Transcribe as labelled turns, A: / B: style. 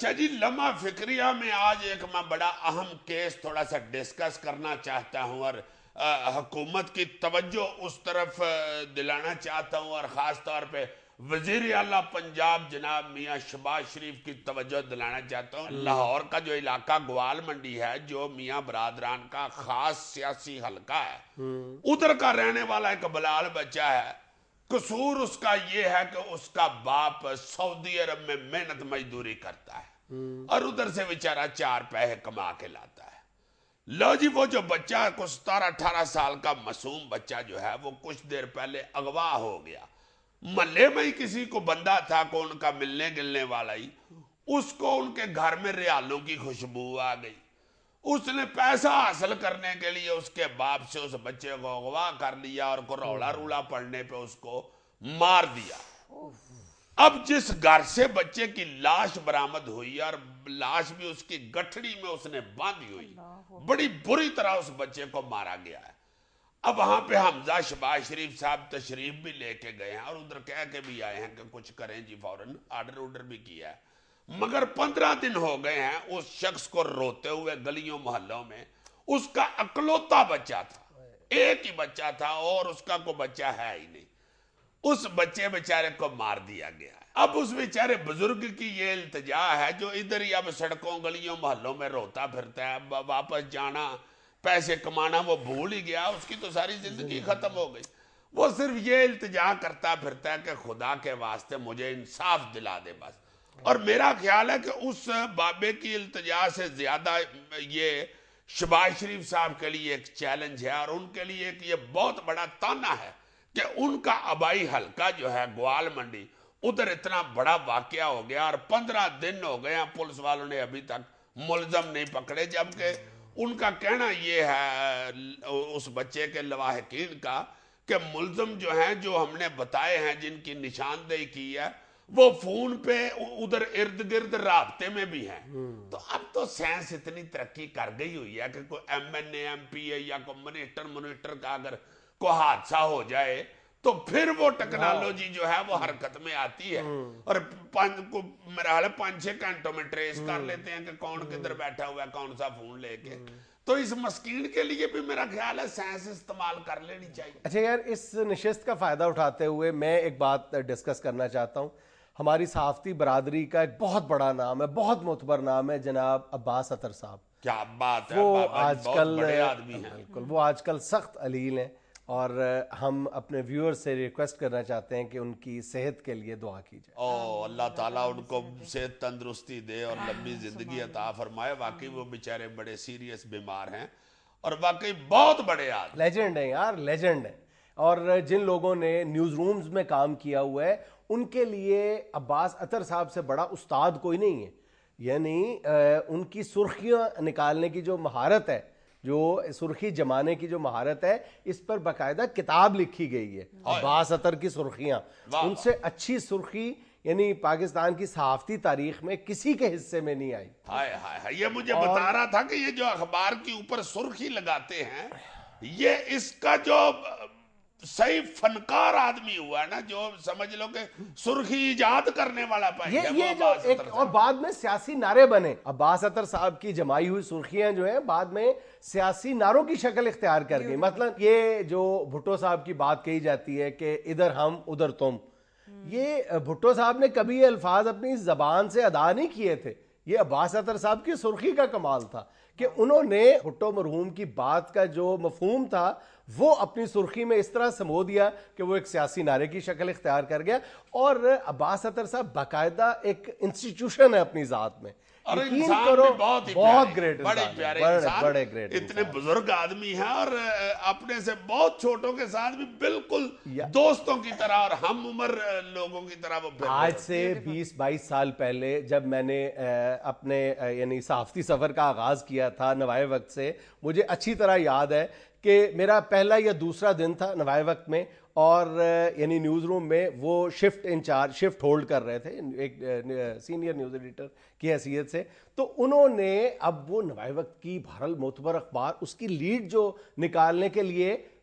A: اچھا جی، لمحہ فکریہ میں آج ایک میں بڑا اہم کیس تھوڑا سا ڈسکس کرنا چاہتا ہوں اور حکومت کی توجہ اس طرف دلانا چاہتا ہوں، اور خاص طور پہ وزیر اعلیٰ پنجاب جناب میاں شہباز شریف کی توجہ دلانا چاہتا ہوں۔ لاہور کا جو علاقہ گوال منڈی ہے، جو میاں برادران کا خاص سیاسی حلقہ ہے، ادھر کا رہنے والا ایک بلال بچہ ہے۔ قصور اس کا یہ ہے کہ اس کا باپ سعودی عرب میں محنت مزدوری کرتا ہے اور ادھر سے بیچارہ 4 پیسے کما کے لاتا ہے۔ لو جی، وہ جو بچہ ہے، کچھ 17-18 سال کا معصوم بچہ جو ہے، وہ کچھ دیر پہلے اغوا ہو گیا۔ محلے میں ہی کسی کو بندہ تھا کو ان کا ملنے گلنے والا ہی، اس کو ان کے گھر میں ریالوں کی خوشبو آ گئی۔ اس نے پیسہ حاصل کرنے کے لیے اس کے باپ سے اس بچے کو اغوا کر لیا اور کو رولا رولا پڑنے پہ اس کو مار دیا۔ اب جس گھر سے بچے کی لاش برآمد ہوئی، اور لاش بھی اس کی گٹھڑی میں اس نے باندھی ہوئی، بڑی بری طرح اس بچے کو مارا گیا ہے۔ اب وہاں پہ حمزہ شہباز شریف صاحب تشریف بھی لے کے گئے ہیں اور ادھر کہہ کے بھی آئے ہیں کہ کچھ کریں جی، فوراً آرڈر بھی کیا ہے، مگر 15 دن ہو گئے ہیں اس شخص کو روتے ہوئے گلیوں محلوں میں۔ اس کا اکلوتا بچہ تھا، ایک ہی بچہ تھا، اور اس کا کوئی بچہ ہے ہی نہیں۔ اس بچے بیچارے کو مار دیا گیا ہے۔ اب اس بیچارے بزرگ کی یہ التجا ہے، جو ادھر ہی اب سڑکوں گلیوں محلوں میں روتا پھرتا ہے، واپس جانا پیسے کمانا وہ بھول ہی گیا، اس کی تو ساری زندگی ختم ہو گئی۔ وہ صرف یہ التجا کرتا پھرتا ہے کہ خدا کے واسطے مجھے انصاف دلا دے بس۔ اور میرا خیال ہے کہ اس بابے کی التجا سے زیادہ یہ شہباز شریف صاحب کے لیے ایک چیلنج ہے، اور ان کے لیے ایک یہ بہت بڑا تانا ہے کہ ان کا آبائی حلقہ جو ہے گوال منڈی، ادھر اتنا بڑا واقعہ ہو گیا، اور 15 دن ہو گئے ہیں پولیس والوں نے ابھی تک ملزم نہیں پکڑے، جبکہ ان کا کہنا یہ ہے اس بچے کے لواحقین کا کہ ملزم جو ہیں، جو ہم نے بتائے ہیں، جن کی نشاندہی کی ہے، وہ فون پہ ادھر ارد گرد رابطے میں بھی ہیں۔ تو اب تو سائنس اتنی ترقی کر گئی ہوئی ہے کہ کوئی M N A M P A یا کوئی منسٹر کا اگر کوئی حادثہ ہو جائے تو پھر وہ ٹیکنالوجی جو ہے وہ حرکت میں آتی ہے، اور میرا حال ہے 5-6 گھنٹوں میں ٹریس کر لیتے ہیں کہ کون کدھر بیٹھا ہوا ہے، کون سا فون لے کے۔ تو اس مسکین کے لیے بھی میرا خیال ہے سائنس استعمال کر لینی چاہیے۔
B: اچھا یار، اس نشست کا فائدہ اٹھاتے ہوئے میں ایک بات ڈسکس کرنا چاہتا ہوں۔ ہماری صحافتی برادری کا ایک بہت بڑا نام ہے، بہت معتبر نام ہے، جناب عباس اطہر صاحب۔
A: کیا بات ہے،
B: وہ
A: بابا جی
B: آج
A: بہت
B: کل
A: بڑے آدمی ہیں۔
B: بالکل، وہ آج کل سخت علیل ہیں، اور ہم اپنے ویور سے ریکویسٹ کرنا چاہتے ہیں کہ ان کی صحت کے لیے دعا کی جائے۔
A: اللہ تعالیٰ ان کو صحت تندرستی دے اور لمبی زندگی عطا فرمائے۔ واقعی وہ بیچارے بڑے سیریس بیمار ہیں، اور واقعی بہت بڑے آدمی،
B: لیجنڈ ہیں یار، لیجنڈ ہیں۔ اور جن لوگوں نے نیوز رومز میں کام کیا ہوا ہے، ان کے لیے عباس اطہر صاحب سے بڑا استاد کوئی نہیں ہے۔ یعنی ان کی سرخیاں نکالنے کی جو مہارت ہے، جو سرخی جمانے کی جو مہارت ہے، اس پر باقاعدہ کتاب لکھی گئی ہے، عباس اطہر کی سرخیاں۔ ان سے اچھی سرخی یعنی پاکستان کی صحافتی تاریخ میں کسی کے حصے میں نہیں آئی۔
A: ہائے ہائے ہائے، یہ مجھے بتا رہا تھا کہ یہ جو اخبار کے اوپر سرخی لگاتے ہیں، یہ اس کا جو صحیح فنکار آدمی ہوا ہے نا، جو سمجھ لو کہ سرخی ایجاد کرنے والا پائی ہے، وہ
B: یہ جو
A: عباس
B: ایک
A: اطہر
B: اور
A: صاحب۔
B: بعد میں سیاسی نعرے بنے، عباس اطہر صاحب کی جمائی ہوئی سرخیاں جو ہیں بعد میں سیاسی نعروں کی شکل اختیار کر گئی۔ مثلا یہ جو بھٹو صاحب کی بات کہی جاتی ہے کہ ادھر ہم ادھر تم، یہ بھٹو صاحب نے کبھی یہ الفاظ اپنی زبان سے ادا نہیں کیے تھے، یہ عباس اطہر صاحب کی سرخی کا کمال تھا کہ انہوں نے بھٹو مرحوم کی بات کا جو مفہوم تھا وہ اپنی سرخی میں اس طرح سمو دیا کہ وہ ایک سیاسی نعرے کی شکل اختیار کر گیا۔ اور عباس اطہر صاحب باقاعدہ ایک انسٹیٹیوشن ہے اپنی ذات میں،
A: اور
B: یقین
A: انسان
B: کرو
A: بھی بہت ہی
B: بہت
A: پیارے،
B: گریٹ
A: بڑے
B: انسان
A: پیارے
B: ہے،
A: انسان،
B: بڑے گریٹ
A: اتنے
B: انسان۔
A: بزرگ آدمی ہیں، اور اپنے سے بہت چھوٹوں کے ساتھ بھی بالکل دوستوں کی طرح اور ہم عمر لوگوں کی طرح وہ پھر رہے
B: آج
A: ہوتے
B: سے 20-22 سال پہلے جب میں نے اپنے یعنی صحافتی سفر کا آغاز کیا تھا نوائے وقت سے، مجھے اچھی طرح یاد ہے کہ میرا پہلا یا دوسرا دن تھا نوائے وقت میں، اور یعنی نیوز روم میں وہ شفٹ انچارج، شفٹ ہولڈ کر رہے تھے ایک سینئر نیوز ایڈیٹر کی حیثیت سے۔ تو انہوں نے اب وہ نوائے وقت کی بہرحال معتبر اخبار، اس کی لیڈ جو نکالنے کے لیے